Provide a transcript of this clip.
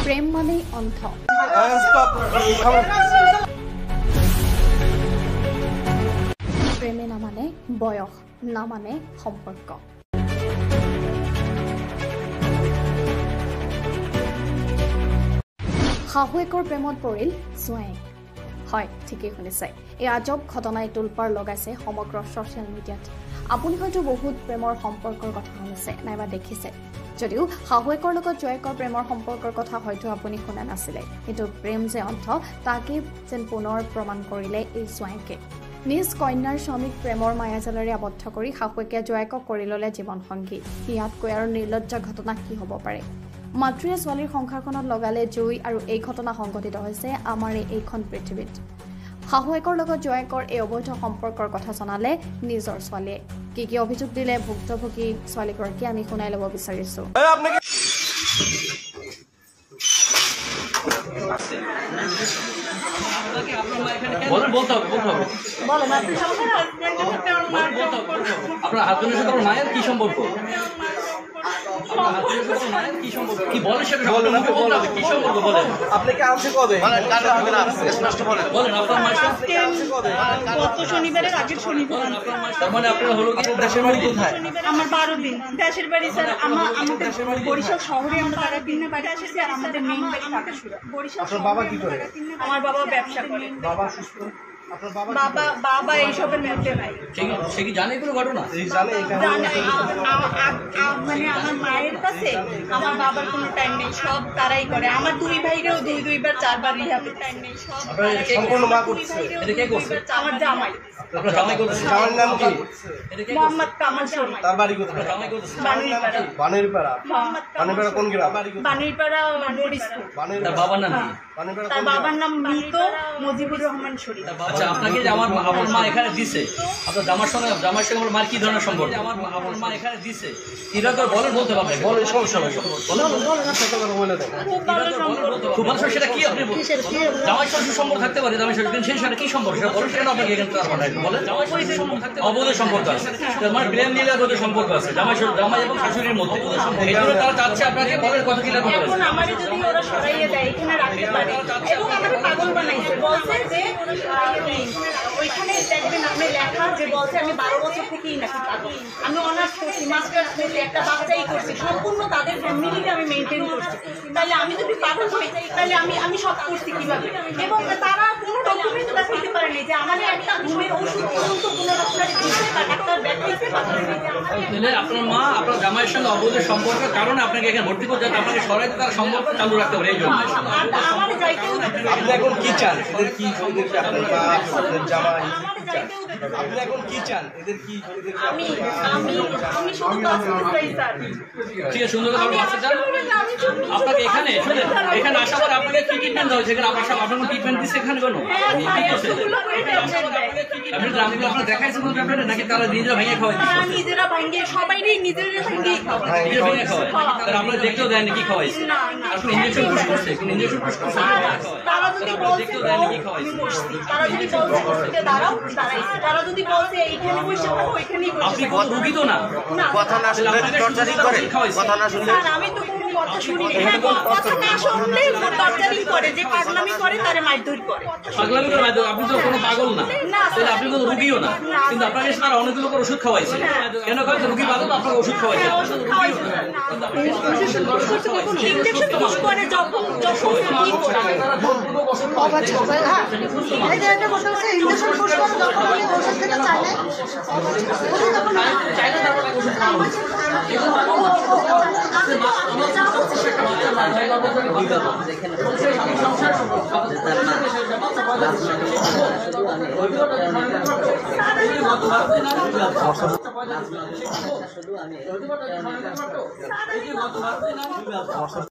প্রেম মানেই অন্ধ। প্রেমে না মানে বয়স, না মানে সম্পর্ক। শাহুৱেকৰ প্ৰেমত পৰিল জোঁৱায়েক। হয়, ঠিকেই শুনিছে। এই আজব ঘটনাই তোলপাৰ লগাইছে সমগ্ৰ ছ'চিয়েল মিডিয়াত। আপুনি হয়তো বহুত প্ৰেমৰ সম্পৰ্কৰ কথা শুনিছে নাইবা দেখিছে, যদিও শাহুৱেকৰ লগত জোঁৱায়েকৰ প্ৰেমৰ সম্পৰ্কৰ কথা হয়তো আপুনি শুনা নাছিলে। কিন্তু প্ৰেম যে অন্ধ তাকেই যেন পুনৰ প্ৰমাণ কৰিলে এই জোঁৱায়েকে। নিজ কন্যাৰ স্বামীক প্ৰেমৰ মায়াজালেৰে আবদ্ধ কৰি শাহুৱেকে জোঁৱায়েকক কৰি ল'লে জীৱনসংগী। ইয়াতকৈ আৰু নিৰ্লজ্জ ঘটনা কি হ'ব পাৰে? মাতৃয়ে ছোৱালীৰ সংসাৰখনত লগালে জুই, আৰু এই ঘটনা সংঘটিত হৈছে আমাৰ এইখন পৃথিৱীত। শাহুৱেকৰ লগত জোঁৱায়েকৰ এই অবৈধ সম্পৰ্কৰ কথা জনালে নিজৰ ছোৱালীয়ে। কি অভিযোগ দিলে ভুক্তভোগী ছোৱালীগৰাকী আমি শুনাই ল'ব বিচাৰিছো। আপনার হাজবেন্ডের সাথে আমার মায়ের কি সম্পর্ক? শনিবারের আগের শনিবার মানে আপনার হলো কি দেশের বাড়ি কোথায়? আমার 12 দিন দেশের বাড়ি স্যার। আমাদের বরিশাল শহরে আমরা টাকা কিনে বাড়ি আসছি, আর আমাদের মেইন বাড়ি ঢাকাশুরা। বরিশাল। আপনার বাবা কি করে? আমার বাবা ব্যবসা করে। বাবা সুস্থ? আপনার বাবা এইসবের মধ্যে নাই। সে কি জানে কোনো ঘটনা? মানে আমার মায়ের কাছে আমার বাবার কোনো টাইম নেই, সব তারাই করে। আমার দুই ভাইরেও দুইবার 4বার রিহাবের টাইম নেই, সব সম্পূর্ণ মা করছে। এটা কে করছে? আমার জামাই। আপনার জামাই করছে? জামাইয়ের নাম কি? মোহাম্মদ কামাল জামাই। তার বাড়ি কোথায়? জামাই করছে? বানুইপাড়া। বানেরপাড়া। মোহাম্মদ বানেরপাড়া কোন গ্রাম? বানুইপাড়া বরিশাল। তার বাবার নাম কি? বানেরপাড়া তার কোন বাবার নাম মৃত মুজিবুর রহমান শরীফ। আচ্ছা, আপনাকে যে আমার মা এখানে দিছে, আপনার জামার সঙ্গে আমার মার কি ধরনের সম্পর্ক? আমার মা এখানে দিছে, এটা তো বলেন, বলতে পারবেন? বলে সমস্যা নাই। বলে দেন। খুব ভালো। সেটা কি আপনি জামাই শ্বশুর সম্পর্ক থাকতে পারে? জামাই শ্বশুর সেই সাথে কি সম্পর্ক সেটা বলেন, সেটা আপনাকে এখানে তার মানে বলেন। অবৈধ সম্পর্ক আছে, মানে প্রেম নীলার মধ্যে সম্পর্ক আছে জামাই এবং শাশুড়ির মধ্যে। এই জন্য তারা চাচ্ছে আপনাকে বলেন কথা কি লাগবে। এখন আমারে যদি ওরা সরাইয়ে দেয় এখানে রাখতে পারে, এবং আমারে পাগল বানাইছে। বলছে যে ওইখানে দেখবেন আপনি লেখা যে বলছে আমি 12 বছর থেকেই নাকি পাগল। আমি অনার্স করছি, মাস্টার্স করছি, একটা বাচ্চাই করছি, সম্পূর্ণ তাদের ফ্যামিলিকে আমি মেনটেন করছি। তাহলে আমি যদি পাগল হই তাহলে আমি সব করছি কিভাবে? এবং তারা কোনো ডকুমেন্ট দেখাইতে পারেনি যে আমাদের একটা ঘুমের ওষুধ পর্যন্ত কোনো ডক্টর দিতে বা ডাক্তার দেখাইতে পারেনি যে তাহলে আপনার মা আপনার জামাইয়ের সঙ্গে অবৈধ সম্পর্কের কারণে আপনাকে এখানে ভর্তি করতে, আপনাকে সরাইতে তার সম্পর্ক চালু রাখতে পারে। এই জন্য আমার যাইতেও আপনি এখন কি চান? এদের কি আপনার মা, আপনার জামাই আপনি এখন কি চান? এদের কি আমি শুধু বাঁচতে চাই স্যার। ঠিক আছে, সুন্দর কথা বলতে চান। আপনাকে এখানে আসার পর আপনাকে কি ট্রিটমেন্ট হয়েছে? এখানে আপনার ট্রিটমেন্ট দিচ্ছে এখানে কোনো? আপনার দেখাইছে কোনো ট্যাবলেট নাকি তারা নিজেরা ভেঙে খাওয়াই? নিজেরা ভাঙ্গে, সবাই নিজেরা ভাঙ্গেই খাওয়ায়। নিজেরা ভেঙে খাওয়ায়? তারা আপনারা দেখতেও দেয়নি কি খাওয়াইছে? আপনি ইঞ্জেকশন পুশ করছে? ইঞ্জেকশন পুশ করছে? তারা যদি বলছে তারা যদি বলছে বসতে দাঁড়াও, দাঁড়াইছে। তারা যদি বলছে এইখানে বসে থাকো, ওইখানেই বসে। আপনি কত রুগী তো না, কথা না শুনলে টর্চারিং করে। কথা না শুনলে স্যার আমি তো কোনো কথা শুনি না। হ্যাঁ, কথা না শুনলে টর্চারিং করে, যে পাগলামি করে তারে মারধর করে। পাগলামি করে মারধর? আপনি তো কোনো পাগল না, তাহলে আপনি কোনো রুগীও না, কিন্তু আপনাকে তারা অনেকগুলো করে ওষুধ খাওয়াইছে। কেন খাওয়াইছে? রুগী পাগল, আপনাকে ওষুধ খাওয়াইছে। ইনজেকশন পুশ করে যখন কি করে?